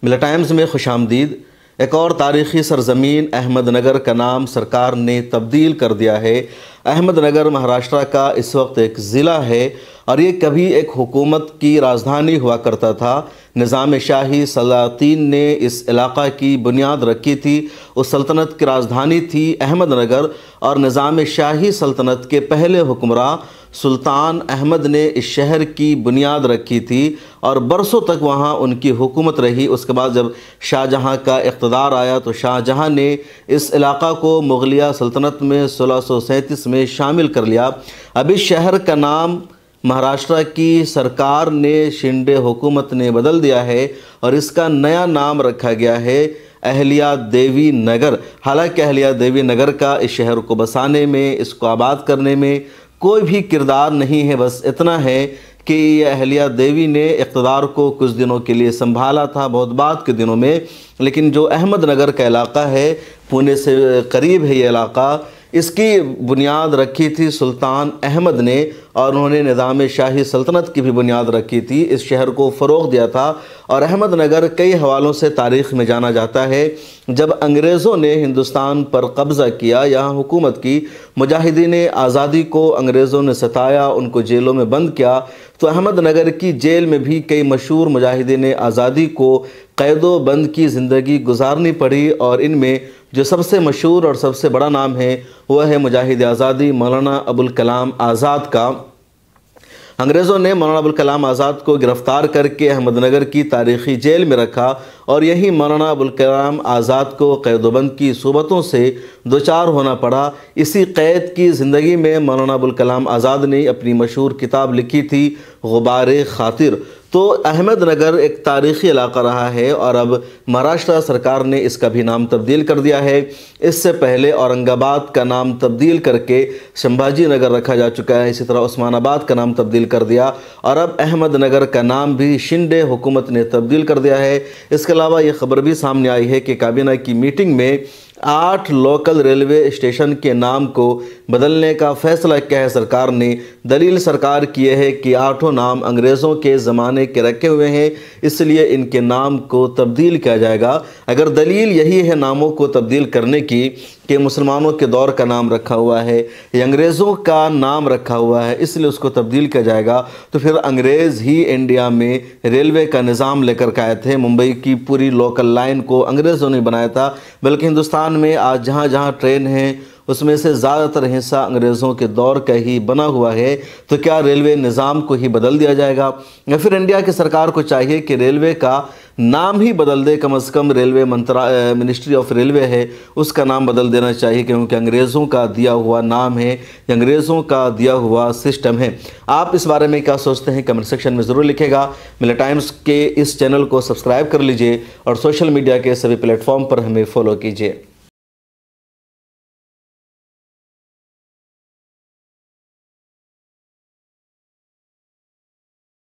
ملت ٹائمز میں خوش آمدید۔ ایک اور تاریخی سرزمین احمد نگر کا نام سرکار نے تبدیل کر دیا ہے۔ احمد نگر مہاراشٹر کا اس وقت ایک ضلع ہے اور یہ کبھی ایک حکومت کی راجدھانی ہوا کرتا تھا۔ نظام شاہی سلاطین نے اس علاقہ کی بنیاد رکھی تھی۔ اس سلطنت کی راجدھانی تھی احمد نگر اور نظام شاہی سلطنت کے پہلے حکمراں سلطان احمد نے اس شہر کی بنیاد رکھی تھی اور برسوں تک وہاں ان کی حکومت رہی۔ اس کے بعد جب شاہ جہاں کا اقتدار آیا تو شاہ جہاں نے اس علاقہ کو مغلیہ سلطنت میں 1637 میں شامل کر لیا۔ اب اس شہر کا نام مہاراشٹر کی سرکار نے شنڈے حکومت نے بدل دیا ہے اور اس کا نیا نام رکھا گیا ہے اہلیہ دیوی نگر۔ حالانکہ اہلیہ دیوی نگر کا اس شہر کو بسانے میں، اس کو آباد کرنے میں کوئی بھی کردار نہیں ہے، بس اتنا ہے کہ یہ اہلیہ دیوی نے اقتدار کو کچھ دنوں کے لیے سنبھالا تھا، بہت بعد کے دنوں میں۔ لیکن جو احمد نگر کا علاقہ ہے، پونے سے قریب ہے یہ علاقہ، اس کی بنیاد رکھی تھی سلطان احمد نے اور انہوں نے نظام شاہی سلطنت کی بھی بنیاد رکھی تھی، اس شہر کو فروغ دیا تھا۔ اور احمد نگر کئی حوالوں سے تاریخ میں جانا جاتا ہے۔ جب انگریزوں نے ہندوستان پر قبضہ کیا، یہاں حکومت کی، مجاہدین آزادی کو انگریزوں نے ستایا، ان کو جیلوں میں بند کیا، تو احمد نگر کی جیل میں بھی کئی مشہور مجاہدین آزادی کو قید و بند کی زندگی گزارنی پڑی، اور ان میں جو سب سے مشہور اور سب سے بڑا نام ہے وہ ہے مجاہد آزادی مولانا ابوالکلام آزاد کا۔ انگریزوں نے مولانا ابوالکلام آزاد کو گرفتار کر کے احمد نگر کی تاریخی جیل میں رکھا اور یہی مولانا ابوالکلام آزاد کو قید و بند کی صورتوں سے دوچار ہونا پڑا۔ اسی قید کی زندگی میں مولانا ابوالکلام آزاد نے اپنی مشہور کتاب لکھی تھی غبار خاطر۔ تو احمد نگر ایک تاریخی علاقہ رہا ہے اور اب مہاراشٹر سرکار نے اس کا بھی نام تبدیل کر دیا ہے۔ اس سے پہلے اورنگ آباد کا نام تبدیل کر کے سمبھاجی نگر رکھا جا چکا ہے، اسی طرح عثمان آباد کا نام تبدیل کر دیا اور اب احمد نگر کا نام بھی شنڈے حکومت نے تبدیل کر دیا ہے۔ اس کے علاوہ یہ خبر بھی سامنے آئی ہے کہ کابینہ کی میٹنگ میں 8 لوکل ریلوے اسٹیشن کے نام کو بدلنے کا فیصلہ کیا ہے سرکار نے۔ دلیل سرکار کی یہ ہے کہ 8 نام انگریزوں کے زمانے کے رکھے ہوئے ہیں، اس لیے ان کے نام کو تبدیل کیا جائے گا۔ اگر دلیل یہی ہے ناموں کو تبدیل کرنے کی کہ مسلمانوں کے دور کا نام رکھا ہوا ہے یا انگریزوں کا نام رکھا ہوا ہے اس لیے اس کو تبدیل کیا جائے گا، تو پھر انگریز ہی انڈیا میں ریلوے کا نظام لے کر آئے تھے۔ ممبئی کی پوری لوکل لائن کو انگریزوں نے بنایا تھا، بلکہ ہندوستان میں آج جہاں جہاں ٹرین ہیں اس میں سے زیادہ تر حصہ انگریزوں کے دور کا ہی بنا ہوا ہے۔ تو کیا ریلوے نظام کو ہی بدل دیا جائے گا یا پھر انڈیا کی سرکار کو چاہیے کہ ریلوے کا نام ہی بدل دے؟ کم از کم ریلوے منسٹری آف ریلوے ہے اس کا نام بدل دینا چاہیے، کیونکہ انگریزوں کا دیا ہوا نام ہے، انگریزوں کا دیا ہوا سسٹم ہے۔ آپ اس بارے میں کیا سوچتے ہیں کمنٹ سیکشن میں ضرور لکھے گا۔ ملت ٹائمز کے اس چینل کو سبسکرائب کر لیجئے اور سوشل میڈیا کے سبھی پلیٹ فارم پر ہمیں فالو کیجئے۔